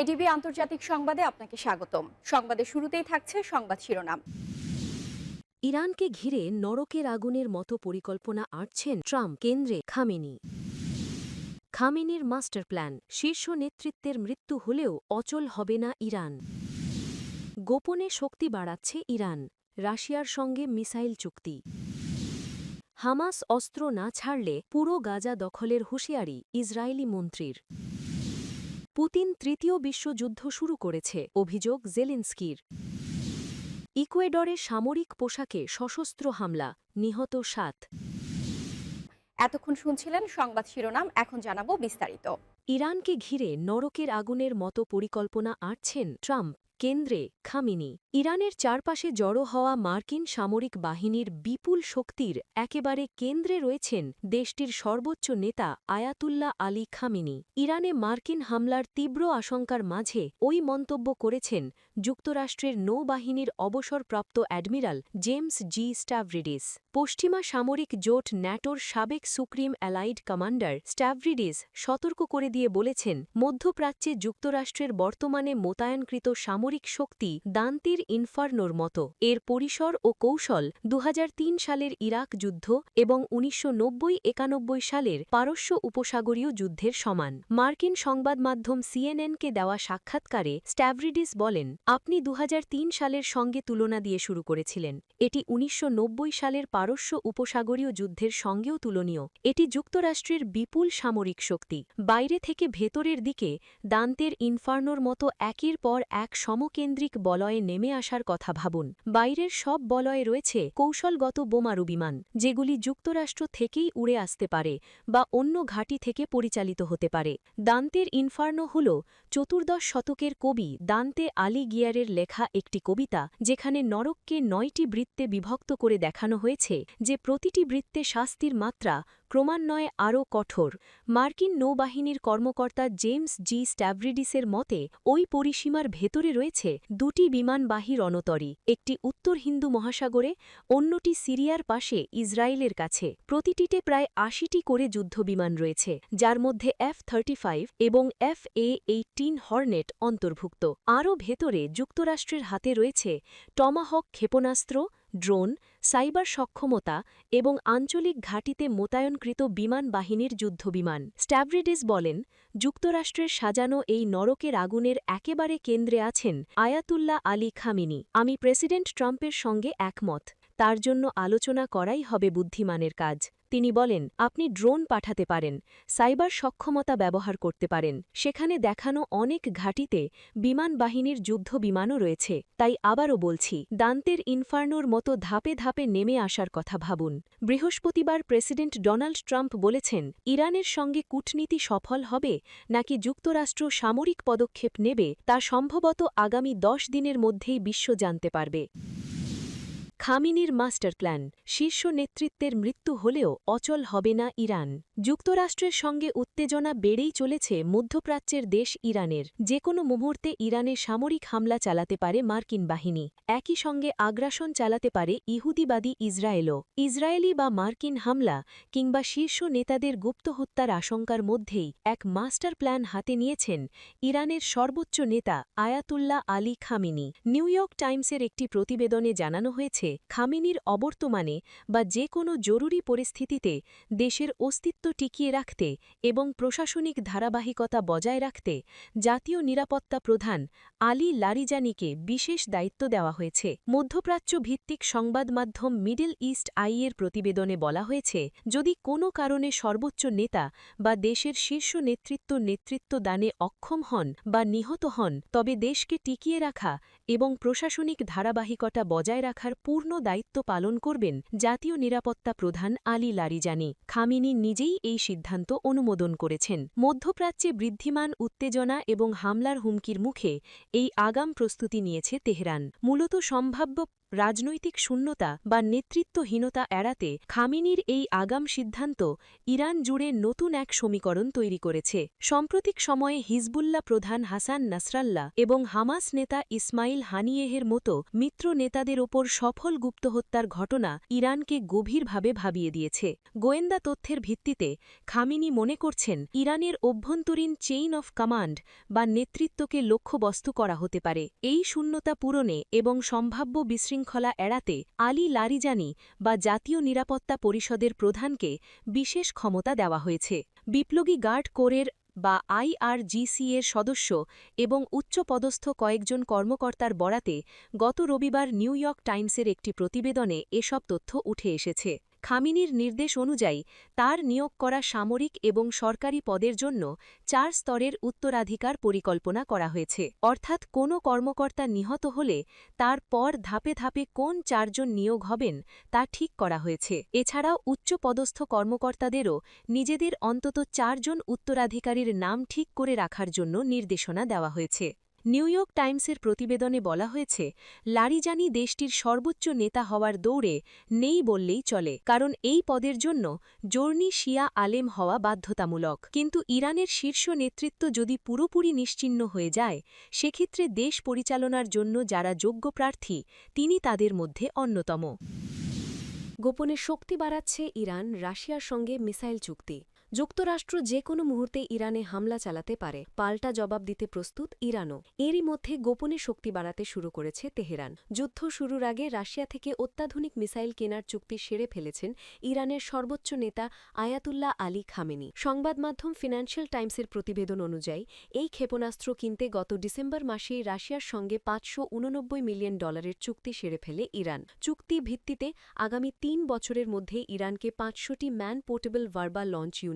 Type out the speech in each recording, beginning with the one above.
ADB আন্তর্জাতিক সংবাদে আপনাকে স্বাগতম। সংবাদের শুরুতেই থাকছে সংবাদ শিরোনাম। ইরানকে ঘিরে নরকের আগুনের মতো পরিকল্পনা আঁটছেন ট্রাম্প, কেন্দ্রে খামেনি। খামেনির মাস্টার প্ল্যান, শীর্ষ নেতৃত্বের মৃত্যু হলেও অচল হবে না ইরান। গোপনে শক্তি বাড়াচ্ছে ইরান, রাশিয়ার সঙ্গে মিসাইল চুক্তি। হামাস অস্ত্র না ছাড়লে পুরো গাজা দখলের হুঁশিয়ারি ইসরায়েলি মন্ত্রীর। পুতিন তৃতীয় বিশ্বযুদ্ধ শুরু করেছে, অভিযোগ জেলেনস্কির। ইকুয়েডরে সামরিক পোশাকে সশস্ত্র হামলা, নিহত ৭। এতক্ষণ শুনছিলেন সংবাদ শিরোনাম, এখন জানাবো বিস্তারিত। ইরানকে ঘিরে নরকের আগুনের মতো পরিকল্পনা আঁটছেন ট্রাম্প, কেন্দ্রে খামেনি। ইরানের চারপাশে জড়ো হওয়া মার্কিন সামরিক বাহিনীর বিপুল শক্তির একেবারে কেন্দ্রে রয়েছেন দেশটির সর্বোচ্চ নেতা আয়াতুল্লাহ আলী খামেনি। ইরানে মার্কিন হামলার তীব্র আশঙ্কার মাঝে ওই মন্তব্য করেছেন যুক্তরাষ্ট্রের নৌবাহিনীর অবসরপ্রাপ্ত অ্যাডমিরাল জেমস জি স্ট্যাভরিডিস। পশ্চিমা সামরিক জোট ন্যাটোর সাবেক সুপ্রিম অ্যালাইড কমান্ডার স্ট্যাভরিডিস সতর্ক করে দিয়ে বলেছেন, মধ্যপ্রাচ্যে যুক্তরাষ্ট্রের বর্তমানে মোতায়েনকৃত সামরিক শক্তি দান্তির ইনফার্নোর মতো। এর পরিসর ও কৌশল ২০০৩ সালের ইরাক যুদ্ধ এবং ১৯৯০-৯১ সালের পারস্য উপসাগরীয় যুদ্ধের সমান। মার্কিন সংবাদ মাধ্যম সিএনএনকে দেওয়া সাক্ষাৎকারে স্ট্যাভরিডিস বলেন, আপনি ২০০৩ সালের সঙ্গে তুলনা দিয়ে শুরু করেছিলেন। এটি ১৯৯০ সালের পারস্য উপসাগরীয় যুদ্ধের সঙ্গেও তুলনীয়। এটি যুক্তরাষ্ট্রের বিপুল সামরিক শক্তি। বাইরে থেকে ভেতরের দিকে দান্তের ইনফার্নোর মতো একের পর এক সমকেন্দ্রিক বলয়ে নেমে আসার কথা ভাবুন। বাইরের সব বলয়ে রয়েছে কৌশলগত বোমারু বিমান, যেগুলি যুক্তরাষ্ট্র থেকেই উড়ে আসতে পারে বা অন্য ঘাঁটি থেকে পরিচালিত হতে পারে। দান্তের ইনফার্নো হল চতুর্দশ শতকের কবি দান্তে আলিগিয়ারের লেখা একটি কবিতা, যেখানে নরককে ৯টি বৃত্তে বিভক্ত করে দেখানো হয়েছে, যে প্রতিটি বৃত্তে শাস্তির মাত্রা ক্রমান্বয়ে আরও কঠোর। মার্কিন নৌবাহিনীর কর্মকর্তা জেমস জি স্ট্যাভরিডিসের মতে, ওই পরিসীমার ভেতরে রয়েছে দুটি বিমানবাহী রণতরী, একটি উত্তর হিন্দু মহাসাগরে, অন্যটি সিরিয়ার পাশে ইসরায়েলের কাছে। প্রতিটিতে প্রায় ৮০টি করে যুদ্ধবিমান রয়েছে, যার মধ্যে F-35 এবং FA-18 হর্নেট অন্তর্ভুক্ত। আরও ভেতরে যুক্তরাষ্ট্রের হাতে রয়েছে টমাহক ক্ষেপণাস্ত্র, ড্রোন, সাইবার সক্ষমতা এবং আঞ্চলিক ঘাঁটিতে মোতায়েনকৃত বিমান বাহিনীর যুদ্ধবিমান। স্ট্যাভরিডিস বলেন, যুক্তরাষ্ট্রের সাজানো এই নরকের আগুনের একেবারে কেন্দ্রে আছেন আয়াতুল্লাহ আলী খামেনি। আমি প্রেসিডেন্ট ট্রাম্পের সঙ্গে একমত। তার জন্য আলোচনা করাই হবে বুদ্ধিমানের কাজ। তিনি বলেন, আপনি ড্রোন পাঠাতে পারেন, সাইবার সক্ষমতা ব্যবহার করতে পারেন। সেখানে দেখানো অনেক ঘাঁটিতে বিমান বাহিনীর যুদ্ধ বিমানও রয়েছে। তাই আবারও বলছি, দান্তের ইনফার্নোর মতো ধাপে ধাপে নেমে আসার কথা ভাবুন। বৃহস্পতিবার প্রেসিডেন্ট ডোনাল্ড ট্রাম্প বলেছেন, ইরানের সঙ্গে কূটনীতি সফল হবে নাকি যুক্তরাষ্ট্র সামরিক পদক্ষেপ নেবে, তা সম্ভবত আগামী ১০ দিনের মধ্যেই বিশ্ব জানতে পারবে। খামেনির মাস্টার প্ল্যান, শীর্ষ নেতৃত্বের মৃত্যু হলেও অচল হবে না ইরান। যুক্তরাষ্ট্রের সঙ্গে উত্তেজনা বেড়েই চলেছে মধ্যপ্রাচ্যের দেশ ইরানের। যে কোনো মুহূর্তে ইরানে সামরিক হামলা চালাতে পারে মার্কিন বাহিনী। একই সঙ্গে আগ্রাসন চালাতে পারে ইহুদিবাদী ইসরায়েলও। ইসরায়েলি বা মার্কিন হামলা কিংবা শীর্ষ নেতাদের গুপ্ত হত্যার আশঙ্কার মধ্যেই এক মাস্টার প্ল্যান হাতে নিয়েছেন ইরানের সর্বোচ্চ নেতা Ayatollah Ali Khamenei. New York টাইমসের একটি প্রতিবেদনে জানানো হয়েছে, খামেনির অবর্তমানে বা যে কোনো জরুরি পরিস্থিতিতে দেশের অস্তিত্ব টিকিয়ে রাখতে এবং প্রশাসনিক ধারাবাহিকতা বজায় রাখতে জাতীয় নিরাপত্তা প্রধান আলী লারিজানিকে বিশেষ দায়িত্ব দেওয়া হয়েছে। মধ্যপ্রাচ্য ভিত্তিক সংবাদ মাধ্যম মিডল ইস্ট আইয়ের প্রতিবেদনে বলা হয়েছে, যদি কোনো কারণে সর্বোচ্চ নেতা বা দেশের শীর্ষ নেতৃত্ব দানে অক্ষম হন বা নিহত হন, তবে দেশকে টিকিয়ে রাখা এবং প্রশাসনিক ধারাবাহিকতা বজায় রাখার পূর্ণ দায়িত্ব পালন করবেন জাতীয় নিরাপত্তা প্রধান আলী লারিজানি। খামেনি নিজেই এই সিদ্ধান্ত অনুমোদন করেছেন। মধ্যপ্রাচ্যে বৃদ্ধিমান উত্তেজনা এবং হামলার হুমকির মুখে এই আগাম প্রস্তুতি নিয়েছে তেহরান। মূলত সম্ভাব্য রাজনৈতিক শূন্যতা বা নেতৃত্বহীনতা এড়াতে খামেনির এই আগাম সিদ্ধান্ত ইরান জুড়ে নতুন এক সমীকরণ তৈরি করেছে। সাম্প্রতিক সময়ে হিজবুল্লাহ প্রধান হাসান নাসরাল্লাহ এবং হামাস নেতা ইসমাইল হানিয়েহের মতো মিত্র নেতাদের ওপর সফল গুপ্তহত্যার ঘটনা ইরানকে গভীরভাবে ভাবিয়ে দিয়েছে। গোয়েন্দা তথ্যের ভিত্তিতে খামেনি মনে করছেন ইরানের অভ্যন্তরীণ চেইন অফ কমান্ড বা নেতৃত্বকে লক্ষ্যবস্তু করা হতে পারে। এই শূন্যতা পূরণে এবং সম্ভাব্য বিশৃঙ্খলা এড়াতে আলী লারিজানি বা জাতীয় নিরাপত্তা পরিষদের প্রধানকে বিশেষ ক্ষমতা দেওয়া হয়েছে। বিপ্লবী গার্ড কোরের বা IRGC এর সদস্য এবং উচ্চপদস্থ কয়েকজন কর্মকর্তার বরাতে গত রবিবার নিউ ইয়র্ক টাইমসের একটি প্রতিবেদনে এসব তথ্য উঠে এসেছে। খামেনির নির্দেশ অনুযায়ী তার নিয়োগ করা সামরিক এবং সরকারি পদের জন্য 4 স্তরের উত্তরাধিকার পরিকল্পনা করা হয়েছে। অর্থাৎ কোনো কর্মকর্তা নিহত হলে তার পর ধাপে ধাপে কোন 4 জন নিয়োগ হবেন তা ঠিক করা হয়েছে। এছাড়াও উচ্চপদস্থ কর্মকর্তাদেরও নিজেদের অন্তত 4 জন উত্তরাধিকারীর নাম ঠিক করে রাখার জন্য নির্দেশনা দেওয়া হয়েছে। নিউ ইয়র্ক টাইমসের প্রতিবেদনে বলা হয়েছে, লারিজানি দেশটির সর্বোচ্চ নেতা হওয়ার দৌড়ে নেই বললেই চলে, কারণ এই পদের জন্য জর্নি শিয়া আলেম হওয়া বাধ্যতামূলক। কিন্তু ইরানের শীর্ষ নেতৃত্ব যদি পুরোপুরি নিশ্চিহ্ন হয়ে যায়, সেক্ষেত্রে দেশ পরিচালনার জন্য যারা যোগ্য প্রার্থী তিনি তাদের মধ্যে অন্যতম। গোপনে শক্তি বাড়াচ্ছে ইরান রাশিয়ার সঙ্গে মিসাইল চুক্তি। যুক্তরাষ্ট্র যে কোনো মুহূর্তে ইরানে হামলা চালাতে পারে, পাল্টা জবাব দিতে প্রস্তুত ইরানও। এরই মধ্যে গোপনে শক্তি বাড়াতে শুরু করেছে তেহরান। যুদ্ধ শুরুর আগে রাশিয়া থেকে অত্যাধুনিক মিসাইল কেনার চুক্তি সেরে ফেলেছেন ইরানের সর্বোচ্চ নেতা আয়াতুল্লাহ আলী খামেনি। সংবাদমাধ্যম ফিনান্সিয়াল টাইমসের প্রতিবেদন অনুযায়ী এই ক্ষেপণাস্ত্র কিনতে গত ডিসেম্বর মাসেই রাশিয়ার সঙ্গে $589 মিলিয়ন চুক্তি সেরে ফেলে ইরান। চুক্তি ভিত্তিতে আগামী 3 বছরের মধ্যে ইরানকে 500টি ম্যান পোর্টেবল ভার্বা লঞ্চ ইউনিট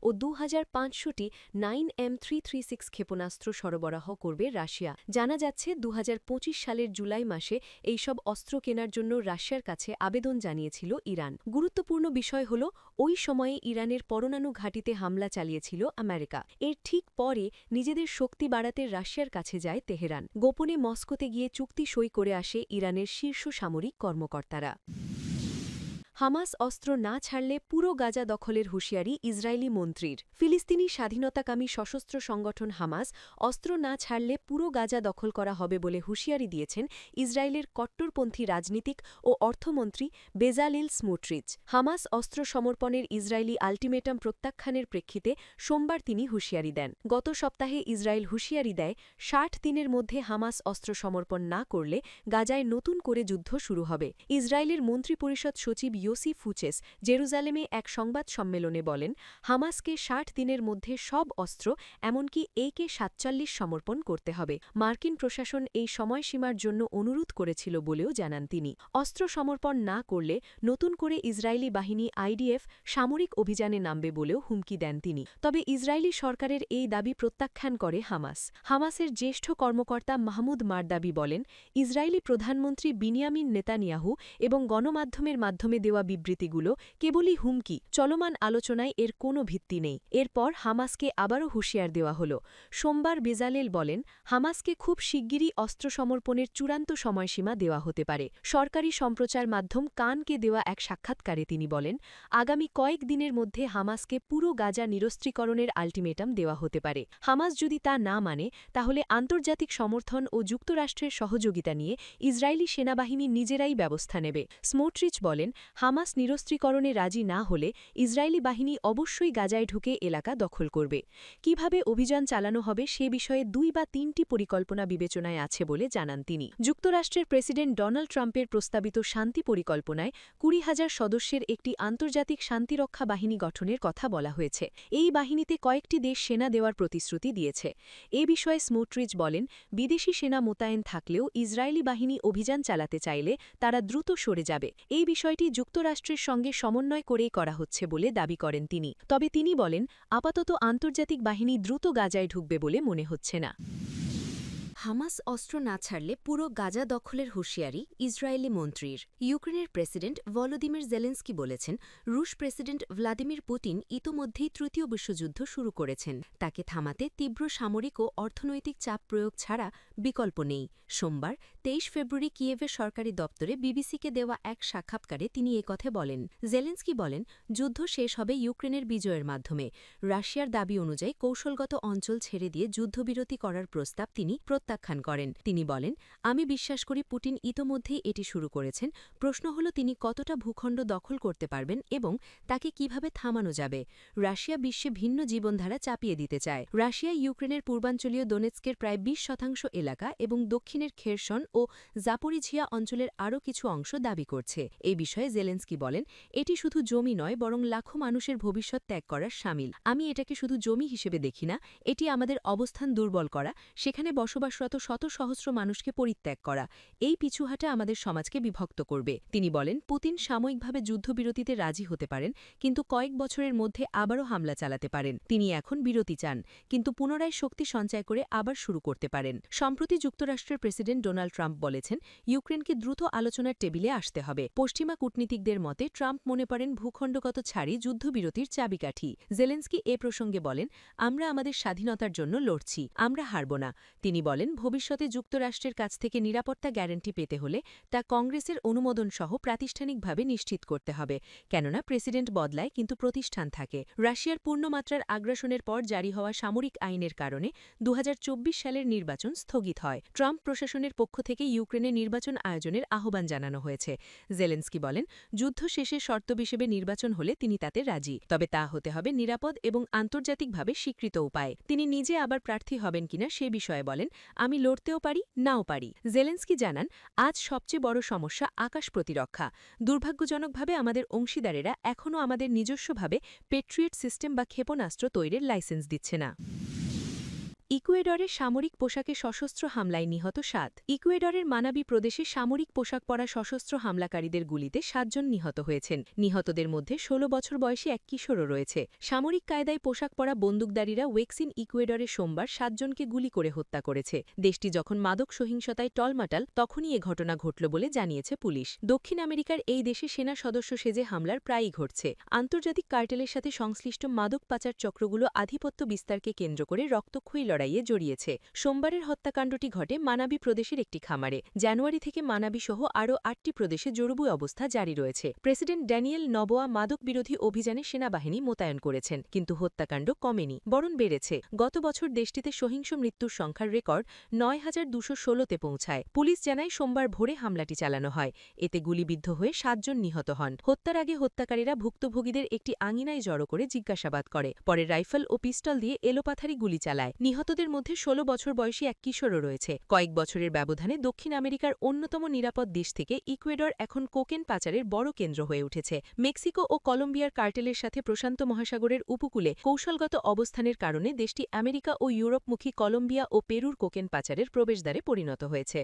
ও 2500টি 9M336 ক্ষেপণাস্ত্র সরবরাহ করবে রাশিয়া। জানা যাচ্ছে 2025 সালের জুলাই মাসে এইসব অস্ত্র কেনার জন্য রাশিয়ার কাছে আবেদন জানিয়েছিল ইরান। গুরুত্বপূর্ণ বিষয় হল ওই সময়ে ইরানের পরমাণু ঘাঁটিতে হামলা চালিয়েছিল আমেরিকা। এর ঠিক পরে নিজেদের শক্তি বাড়াতে রাশিয়ার কাছে যায় তেহরান। গোপনে মস্কোতে গিয়ে চুক্তি সই করে আসে ইরানের শীর্ষ সামরিক কর্মকর্তারা। হামাস অস্ত্র না ছাড়লে পুরো গাজা দখলের হুঁশিয়ারি ইসরায়েলি মন্ত্রীর। ফিলিস্তিনি স্বাধীনতাকামী সশস্ত্র সংগঠন হামাস অস্ত্র না ছাড়লে পুরো গাজা দখল করা হবে বলে হুঁশিয়ারি দিয়েছেন ইসরায়েলের কট্টরপন্থী রাজনীতিক ও অর্থমন্ত্রী বেজালিল স্মোট্রিচ। হামাস অস্ত্র সমর্পণের ইসরায়েলি আল্টিমেটাম প্রত্যাখ্যানের প্রেক্ষিতে সোমবার তিনি হুঁশিয়ারি দেন। গত সপ্তাহে ইসরায়েল হুঁশিয়ারি দেয় 60 দিনের মধ্যে হামাস অস্ত্র সমর্পণ না করলে গাজায় নতুন করে যুদ্ধ শুরু হবে। ইসরায়েলের মন্ত্রিপরিষদ সচিব ইয়োসি ফুচেস জেরুজালেমে এক সংবাদ সম্মেলনে বলেন, হামাসকে 60 দিনের মধ্যে সব অস্ত্র এমনকি AK-47 সমর্পণ করতে হবে। মার্কিন প্রশাসন এই সময়সীমার জন্য অনুরোধ করেছিল বলেও জানান তিনি। অস্ত্র সমর্পণ না করলে নতুন করে ইসরায়েলি বাহিনী IDF সামরিক অভিযানে নামবে বলেও হুমকি দেন তিনি। তবে ইসরায়েলি সরকারের এই দাবি প্রত্যাখ্যান করে হামাস। হামাসের জ্যেষ্ঠ কর্মকর্তা মাহমুদ মারদাবি বলেন, ইসরায়েলি প্রধানমন্ত্রী বিনিয়ামিন নেতানিয়াহু এবং গণমাধ্যমের মাধ্যমে দেওয়া বিবৃতিগুলো কেবলই হুমকি, চলমান আলোচনায় এর কোনো ভিত্তি নেই। এরপর হামাসকে আবারও হুঁশিয়ার দেওয়া হল। সোমবার বেজালেল বলেন, হামাসকে খুব শিগগিরই অস্ত্র সমর্পণের চূড়ান্ত সময়সীমা দেওয়া হতে পারে। সরকারি সম্প্রচার মাধ্যম কানকে দেওয়া এক সাক্ষাৎকারে তিনি বলেন, আগামী কয়েক দিনের মধ্যে হামাসকে পুরো গাজা নিরস্ত্রীকরণের আল্টিমেটাম দেওয়া হতে পারে। হামাস যদি তা না মানে তাহলে আন্তর্জাতিক সমর্থন ও যুক্তরাষ্ট্রের সহযোগিতা নিয়ে ইসরায়েলি সেনাবাহিনী নিজেরাই ব্যবস্থা নেবে। স্মোট্রিচ বলেন, হামাস নিরস্ত্রীকরণে রাজি না হলে ইসরায়েলি বাহিনী অবশ্যই গাজায় ঢুকে এলাকা দখল করবে। কিভাবে অভিযান চালানো হবে সে বিষয়ে 2 বা 3টি পরিকল্পনা বিবেচনায় আছে বলে জানান তিনি। যুক্তরাষ্ট্রের প্রেসিডেন্ট ডোনাল্ড ট্রাম্পের প্রস্তাবিত শান্তি পরিকল্পনায় 20,000 সদস্যের একটি আন্তর্জাতিক শান্তিরক্ষা বাহিনী গঠনের কথা বলা হয়েছে। এই বাহিনীতে কয়েকটি দেশ সেনা দেওয়ার প্রতিশ্রুতি দিয়েছে। এ বিষয়ে স্মোট্রিচ বলেন, বিদেশি সেনা মোতায়েন থাকলেও ইসরায়েলি বাহিনী অভিযান চালাতে চাইলে তারা দ্রুত সরে যাবে। এই বিষয়টি যুক্তরাষ্ট্রের সঙ্গে সমন্বয় করেই করা হচ্ছে বলে দাবি করেন তিনি। তবে তিনি বলেন, আপাতত আন্তর্জাতিক বাহিনী দ্রুত গাজায় ঢুকবে বলে মনে হচ্ছে না। হামাস অস্ত্র না ছাড়লে পুরো গাজা দখলের হুঁশিয়ারি ইসরায়েলি মন্ত্রীর। ইউক্রেনের প্রেসিডেন্ট ভলোদিমির জেলেন্সকি বলেছেন, রুশ প্রেসিডেন্ট ভ্লাদিমির পুতিন ইতোমধ্যেই তৃতীয় বিশ্বযুদ্ধ শুরু করেছেন। তাকে থামাতে তীব্র সামরিক ও অর্থনৈতিক চাপ প্রয়োগ ছাড়া বিকল্প নেই। সোমবার ২৩ ফেব্রুয়ারি কিয়েভের সরকারি দপ্তরে বিবিসিকে দেওয়া এক সাক্ষাৎকারে তিনি একথা বলেন। জেলেন্সকি বলেন, যুদ্ধ শেষ হবে ইউক্রেনের বিজয়ের মাধ্যমে। রাশিয়ার দাবি অনুযায়ী কৌশলগত অঞ্চল ছেড়ে দিয়ে যুদ্ধবিরতি করার প্রস্তাব তিনি প্রত্যাখ্যান করেন। তিনি বলেন, আমি বিশ্বাস করি পুতিন ইতোমধ্যেই এটি শুরু করেছেন। প্রশ্ন হল তিনি কতটা ভূখণ্ড দখল করতে পারবেন এবং তাকে কিভাবে থামানো যাবে। রাশিয়া বিশ্বে ভিন্ন জীবনধারা চাপিয়ে দিতে চায়। রাশিয়া ইউক্রেনের পূর্বাঞ্চলীয় দোনেৎস্কের প্রায় ২০% এলাকা এবং দক্ষিণের খেরসন ও জাপোরিঝিয়া অঞ্চলের আরও কিছু অংশ দাবি করছে। এই বিষয়ে জেলেন্সকি বলেন, এটি শুধু জমি নয় বরং লাখো মানুষের ভবিষ্যৎ ত্যাগ করার শামিল। আমি এটাকে শুধু জমি হিসেবে দেখি না, এটি আমাদের অবস্থান দুর্বল করা, সেখানে বসবাসরত শত সহস্র মানুষকে পরিত্যাগ করা। এই পিছুহাটা আমাদের সমাজকে বিভক্ত করবে। তিনি বলেন, পুতিন সাময়িকভাবে যুদ্ধবিরতিতে রাজি হতে পারেন, কিন্তু কয়েক বছরের মধ্যে আবারও হামলা চালাতে পারেন। তিনি এখন বিরতি চান, কিন্তু পুনরায় শক্তি সঞ্চয় করে আবার শুরু করতে পারেন। সম্প্রতি যুক্তরাষ্ট্রের প্রেসিডেন্ট ডোনাল্ড ট্রাম্প বলেছেন, ইউক্রেনকে দ্রুত আলোচনার টেবিলে আসতে হবে। পশ্চিমা কূটনীতিকদের মতে ট্রাম্প মনে করেন ভূখণ্ডগত ছাড়ই যুদ্ধবিরতির চাবিকাঠি। জেলেন্সকি এ প্রসঙ্গে বলেন, আমরা আমাদের স্বাধীনতার জন্য লড়ছি, আমরা হারব না। তিনি বলেন, ভবিষ্যতে যুক্তরাষ্ট্রের কাছ থেকে নিরাপত্তা গ্যারান্টি পেতে হলে তা কংগ্রেসের অনুমোদন সহ প্রাতিষ্ঠানিকভাবে নিশ্চিত করতে হবে, কেননা প্রেসিডেন্ট বদলায় কিন্তু প্রতিষ্ঠান থাকে। রাশিয়ার পূর্ণমাত্রার আগ্রাসনের পর জারি হওয়া সামরিক আইনের কারণে ২০২৪ সালের নির্বাচন স্থগিত হয়। ট্রাম্প প্রশাসনের পক্ষ থেকে ইউক্রেনে নির্বাচন আয়োজনের আহ্বান জানানো হয়েছে। জেলেন্সকি বলেন, যুদ্ধ শেষে শর্ত হিসেবে নির্বাচন হলে তিনি তাতে রাজি, তবে তা হতে হবে নিরাপদ এবং আন্তর্জাতিকভাবে স্বীকৃত উপায়ে। তিনি নিজে আবার প্রার্থী হবেন কিনা সে বিষয়ে বলেন, আমি লড়তেও পারি, নাও পারি। জেলেন্সকি জানান, আজ সবচেয়ে বড় সমস্যা আকাশ প্রতিরক্ষা। দুর্ভাগ্যজনকভাবে আমাদের অংশীদারেরা এখনও আমাদের নিজস্বভাবে পেট্রিয়েট সিস্টেম বা ক্ষেপণাস্ত্র তৈরির লাইসেন্স দিচ্ছে না। ইকুয়েডরের সামরিক পোশাকে সশস্ত্র হামলায় নিহত ৭। ইকুয়েডরের মানাবি প্রদেশে সামরিক পোশাক পরা সশস্ত্র হামলাকারীদের গুলিতে ৭ জন নিহত হয়েছেন। নিহতদের মধ্যে ১৬ বছর বয়সী এক কিশোরও রয়েছে। সামরিক কায়দায় পোশাক পরা বন্দুকধারীরা ওয়েক্সিন ইকুয়েডরে সোমবার ৭ জনকে গুলি করে হত্যা করেছে। দেশটি যখন মাদক সহিংসতায় টলমাটাল তখনই এ ঘটনা ঘটল বলে জানিয়েছে পুলিশ। দক্ষিণ আমেরিকার এই দেশে সেনা সদস্য সেজে হামলার প্রায়ই ঘটছে। আন্তর্জাতিক কার্টেলের সাথে সংশ্লিষ্ট মাদক পাচার চক্রগুলো আধিপত্য বিস্তারকে কেন্দ্র করে রক্তক্ষয়ী লড়াইয়ে জড়িয়েছে। সোমবারের হত্যাকাণ্ডটি ঘটে মানাবি প্রদেশের একটি খামারে। জানুয়ারি থেকে মানাবি সহ আরও ৮টি প্রদেশে জরুরি অবস্থা জারি রয়েছে। প্রেসিডেন্ট ড্যানিয়েল নবোয়া মাদক বিরোধী অভিযানে সেনাবাহিনী মোতায়েন করেছেন, কিন্তু হত্যাকাণ্ড কমেনি, বরং বেড়েছে। গত বছর দেশটিতে সহিংস মৃত্যুর সংখ্যার রেকর্ড ৯,২১৬-তে পৌঁছায়। পুলিশ জানায়, সোমবার ভোরে হামলাটি চালানো হয়। এতে গুলিবিদ্ধ হয়ে ৭ জন নিহত হন। হত্যার আগে হত্যাকারীরা ভুক্তভোগীদের একটি আঙিনায় জড়ো করে জিজ্ঞাসাবাদ করে, পরে রাইফেল ও পিস্তল দিয়ে এলোপাথারি গুলি চালায়। নিহতদের মধ্যে ১৬ বছর বয়সী এক কিশোরও রয়েছে। কয়েক বছরের ব্যবধানে দক্ষিণ আমেরিকার অন্যতম নিরাপদ দেশ থেকে ইকুয়েডর এখন কোকেন পাচারের বড় কেন্দ্র হয়ে উঠেছে। মেক্সিকো ও কলম্বিয়ার কার্টেলের সাথে প্রশান্ত মহাসাগরের উপকূলে কৌশলগত অবস্থানের কারণে দেশটি আমেরিকা ও ইউরোপমুখী কলম্বিয়া ও পেরুর কোকেন পাচারের প্রবেশদ্বারে পরিণত হয়েছে।